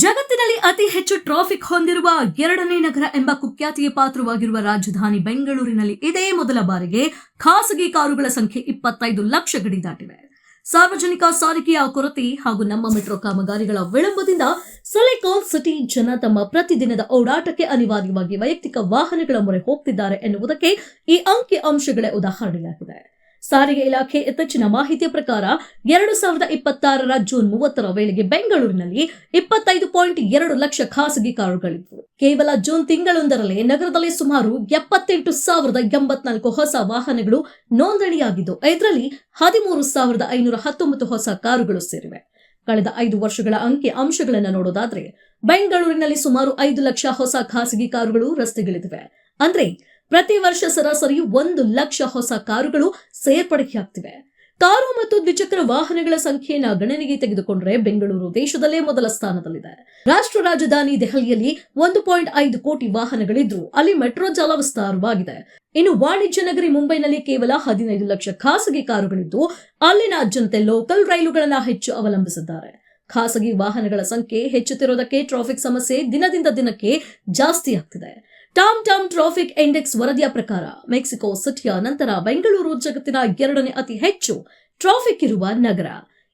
ಜಗತ್ತಿನಲ್ಲಿ ಅತಿ ಹೆಚ್ಚು ಟ್ರಾಫಿಕ್ ಹೊಂದಿರುವ ಎರಡನೇ ನಗರ ಎಂಬ ಕುಖ್ಯಾತಿಗೆ ಪಾತ್ರವಾಗಿರುವ ರಾಜಧಾನಿ ಬೆಂಗಳೂರಿನಲ್ಲಿ ಇದೇ ಮೊದಲ ಬಾರಿಗೆ ಖಾಸಗಿ ಕಾರುಗಳ ಸಂಖ್ಯೆ 25 ಲಕ್ಷ ಗಡಿ ದಾಟಿವೆ. ಸಾರ್ವಜನಿಕ ಸಾರಿಗೆಯ ಕೊರತೆ ಹಾಗೂ ನಮ್ಮ ಮೆಟ್ರೋ ಕಾಮಗಾರಿಗಳ ವಿಳಂಬದಿಂದ ಸಿಲಿಕಾನ್ ಸಿಟಿ ಜನ ತಮ್ಮ ಪ್ರತಿದಿನದ ಓಡಾಟಕ್ಕೆ ಅನಿವಾರ್ಯವಾಗಿ ವೈಯಕ್ತಿಕ ವಾಹನಗಳ ಮೊರೆ ಹೋಗ್ತಿದ್ದಾರೆ ಎನ್ನುವುದಕ್ಕೆ ಈ ಅಂಕಿ ಅಂಶಗಳೇ ಉದಾಹರಣೆಯಾಗಿದೆ. ಸಾರಿಗೆ ಇಲಾಖೆ ಇತ್ತೀಚಿನ ಮಾಹಿತಿಯ ಪ್ರಕಾರ 2026ರ ಜೂನ್ 30ರ ವೇಳೆಗೆ ಬೆಂಗಳೂರಿನಲ್ಲಿ 25.2 ಲಕ್ಷ ಖಾಸಗಿ ಕಾರುಗಳಿದ್ವು. ಕೇವಲ ಜೂನ್ ತಿಂಗಳೊಂದರಲ್ಲೇ ನಗರದಲ್ಲಿ ಸುಮಾರು 78,084 ಹೊಸ ವಾಹನಗಳು ನೋಂದಣಿಯಾಗಿದ್ದು, ಇದರಲ್ಲಿ 13,519 ಹೊಸ ಕಾರುಗಳು ಸೇರಿವೆ. ಕಳೆದ 5 ವರ್ಷಗಳ ಅಂಕಿ ಅಂಶಗಳನ್ನು ನೋಡೋದಾದ್ರೆ ಬೆಂಗಳೂರಿನಲ್ಲಿ ಸುಮಾರು 5 ಲಕ್ಷ ಹೊಸ ಖಾಸಗಿ ಕಾರುಗಳು ರಸ್ತೆಗಳಿವೆ. ಅಂದ್ರೆ ಪ್ರತಿ ವರ್ಷ ಸರಾಸರಿ 1 ಲಕ್ಷ ಹೊಸ ಕಾರುಗಳು ಸೇರ್ಪಡೆಯಾಗ್ತಿವೆ. ಕಾರು ಮತ್ತು ದ್ವಿಚಕ್ರ ವಾಹನಗಳ ಸಂಖ್ಯೆಯನ್ನು ಗಣನೆಗೆ ತೆಗೆದುಕೊಂಡ್ರೆ ಬೆಂಗಳೂರು ದೇಶದಲ್ಲೇ ಮೊದಲ ಸ್ಥಾನದಲ್ಲಿದೆ. ರಾಷ್ಟ್ರ ರಾಜಧಾನಿ ದೆಹಲಿಯಲ್ಲಿ 1.5 ಕೋಟಿ ವಾಹನಗಳಿದ್ದು ಅಲ್ಲಿ ಮೆಟ್ರೋ ಜಾಲ ವಿಸ್ತಾರವಾಗಿದೆ. ಇನ್ನು ವಾಣಿಜ್ಯ ನಗರಿ ಮುಂಬೈನಲ್ಲಿ ಕೇವಲ 15 ಲಕ್ಷ ಖಾಸಗಿ ಕಾರುಗಳಿದ್ದು ಅಲ್ಲಿನ ಜನತೆ ಲೋಕಲ್ ರೈಲುಗಳನ್ನ ಹೆಚ್ಚು ಅವಲಂಬಿಸಿದ್ದಾರೆ. ಖಾಸಗಿ ವಾಹನಗಳ ಸಂಖ್ಯೆ ಹೆಚ್ಚುತ್ತಿರುವುದಕ್ಕೆ ಟ್ರಾಫಿಕ್ ಸಮಸ್ಯೆ ದಿನದಿಂದ ದಿನಕ್ಕೆ ಜಾಸ್ತಿ ಆಗ್ತಿದೆ. ಟಾಮ್ ಟ್ರಾಫಿಕ್ ಇಂಡೆಕ್ಸ್ ವರದಿಯ ಪ್ರಕಾರ ಮೆಕ್ಸಿಕೋ ಸಿಟಿಯ ನಂತರ ಬೆಂಗಳೂರು ಜಗತ್ತಿನ 2ನೇ ಅತಿ ಹೆಚ್ಚು ಟ್ರಾಫಿಕ್ ಇರುವ ನಗರ.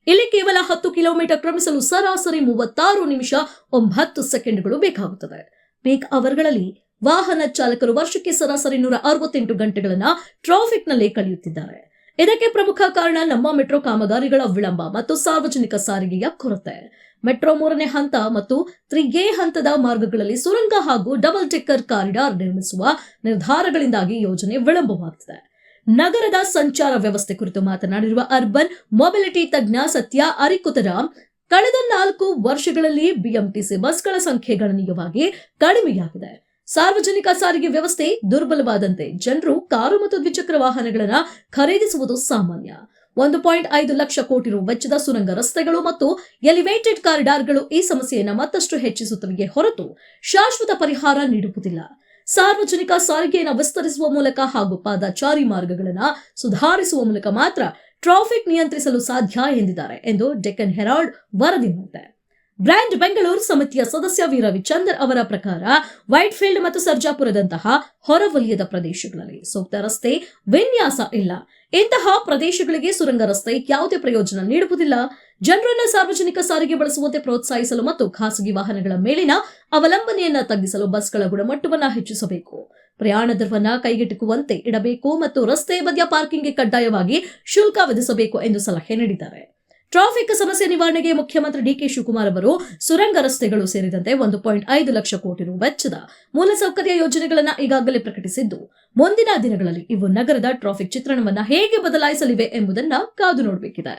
ಇಲ್ಲಿ ಕೇವಲ 10 ಕಿಲೋಮೀಟರ್ ಕ್ರಮಿಸಲು ಸರಾಸರಿ 36 ನಿಮಿಷ 9 ಸೆಕೆಂಡ್ಗಳು ಬೇಕಾಗುತ್ತದೆ. ಪೀಕ್ ಅವರ್ಗಳಲ್ಲಿ ವಾಹನ ಚಾಲಕರು ವರ್ಷಕ್ಕೆ ಸರಾಸರಿ 168 ಗಂಟೆಗಳನ್ನ ಟ್ರಾಫಿಕ್ನಲ್ಲೇ ಕಳೆಯುತ್ತಿದ್ದಾರೆ. ಇದಕ್ಕೆ ಪ್ರಮುಖ ಕಾರಣ ನಮ್ಮ ಮೆಟ್ರೋ ಕಾಮಗಾರಿಗಳ ವಿಳಂಬ ಮತ್ತು ಸಾರ್ವಜನಿಕ ಸಾರಿಗೆಯ ಕೊರತೆ. ಮೆಟ್ರೋ 3ನೇ ಹಂತ ಮತ್ತು 3A ಹಂತದ ಮಾರ್ಗಗಳಲ್ಲಿ ಸುರಂಗ ಹಾಗೂ ಡಬಲ್ ಡೆಕ್ಕರ್ ಕಾರಿಡಾರ್ ನಿರ್ಮಿಸುವ ನಿರ್ಧಾರಗಳಿಂದಾಗಿ ಯೋಜನೆ ವಿಳಂಬವಾಗುತ್ತಿದೆ. ನಗರದ ಸಂಚಾರ ವ್ಯವಸ್ಥೆ ಕುರಿತು ಮಾತನಾಡಿರುವ ಅರ್ಬನ್ ಮೊಬಿಲಿಟಿ ತಜ್ಞ ಸತ್ಯ ಅರಿಕುತರಾಮ್, ಕಳೆದ 4 ವರ್ಷಗಳಲ್ಲಿ ಬಿಎಂಟಿಸಿ ಬಸ್ಗಳ ಸಂಖ್ಯೆ ಗಣನೀಯವಾಗಿ ಕಡಿಮೆಯಾಗಿದೆ. ಸಾರ್ವಜನಿಕ ಸಾರಿಗೆ ವ್ಯವಸ್ಥೆ ದುರ್ಬಲವಾದಂತೆ ಜನರು ಕಾರು ಮತ್ತು ದ್ವಿಚಕ್ರ ವಾಹನಗಳನ್ನು ಖರೀದಿಸುವುದು ಸಾಮಾನ್ಯ. 1.5 ಲಕ್ಷ ಕೋಟಿ ರು ವೆಚ್ಚದ ಸುರಂಗ ರಸ್ತೆಗಳು ಮತ್ತು ಎಲಿವೇಟೆಡ್ ಕಾರಿಡಾರ್ಗಳು ಈ ಸಮಸ್ಯೆಯನ್ನು ಮತ್ತಷ್ಟು ಹೆಚ್ಚಿಸುತ್ತವೆ ಹೊರತು ಶಾಶ್ವತ ಪರಿಹಾರ ನೀಡುವುದಿಲ್ಲ. ಸಾರ್ವಜನಿಕ ಸಾರಿಗೆಯನ್ನು ವಿಸ್ತರಿಸುವ ಮೂಲಕ ಹಾಗೂ ಪಾದಚಾರಿ ಮಾರ್ಗಗಳನ್ನು ಸುಧಾರಿಸುವ ಮೂಲಕ ಮಾತ್ರ ಟ್ರಾಫಿಕ್ ನಿಯಂತ್ರಿಸಲು ಸಾಧ್ಯ ಎಂದಿದ್ದಾರೆ ಎಂದು ಡೆಕ್ಕನ್ ಹೆರಾಲ್ಡ್ ವರದಿ ಮಾಡಿದೆ. ಬ್ರ್ಯಾಂಡ್ ಬೆಂಗಳೂರು ಸಮಿತಿಯ ಸದಸ್ಯ ವಿ ರವಿಚಂದರ್ ಅವರ ಪ್ರಕಾರ ವೈಟ್ಫೀಲ್ಡ್ ಮತ್ತು ಸರ್ಜಾಪುರದಂತಹ ಹೊರವಲಯದ ಪ್ರದೇಶಗಳಲ್ಲಿ ಸೂಕ್ತ ರಸ್ತೆ ವಿನ್ಯಾಸ ಇಲ್ಲ. ಇಂತಹ ಪ್ರದೇಶಗಳಿಗೆ ಸುರಂಗ ರಸ್ತೆ ಯಾವುದೇ ಪ್ರಯೋಜನ ನೀಡುವುದಿಲ್ಲ. ಜನರನ್ನ ಸಾರ್ವಜನಿಕ ಸಾರಿಗೆ ಬಳಸುವಂತೆ ಪ್ರೋತ್ಸಾಹಿಸಲು ಮತ್ತು ಖಾಸಗಿ ವಾಹನಗಳ ಮೇಲಿನ ಅವಲಂಬನೆಯನ್ನ ತಗ್ಗಿಸಲು ಬಸ್ಗಳ ಗುಣಮಟ್ಟವನ್ನ ಹೆಚ್ಚಿಸಬೇಕು. ಪ್ರಯಾಣ ದರವನ್ನ ಕೈಗೆಟುಕುವಂತೆ ಇಡಬೇಕು ಮತ್ತು ರಸ್ತೆ ಬದಿಯ ಪಾರ್ಕಿಂಗ್ಗೆ ಕಡ್ಡಾಯವಾಗಿ ಶುಲ್ಕ ವಿಧಿಸಬೇಕು ಎಂದು ಸಲಹೆ ನೀಡಿದ್ದಾರೆ. ಟ್ರಾಫಿಕ್ ಸಮಸ್ಯೆ ನಿವಾರಣೆಗೆ ಮುಖ್ಯಮಂತ್ರಿ ಡಿಕೆ ಶಿವಕುಮಾರ್ ಅವರು ಸುರಂಗ ರಸ್ತೆಗಳು ಸೇರಿದಂತೆ 1.5 ಲಕ್ಷ ಕೋಟಿ ರು ವೆಚ್ಚದ ಮೂಲಸೌಕರ್ಯ ಯೋಜನೆಗಳನ್ನು ಈಗಾಗಲೇ ಪ್ರಕಟಿಸಿದ್ದು, ಮುಂದಿನ ದಿನಗಳಲ್ಲಿ ಇವು ನಗರದ ಟ್ರಾಫಿಕ್ ಚಿತ್ರಣವನ್ನ ಹೇಗೆ ಬದಲಾಯಿಸಲಿವೆ ಎಂಬುದನ್ನು ಕಾದು ನೋಡಬೇಕಿದೆ.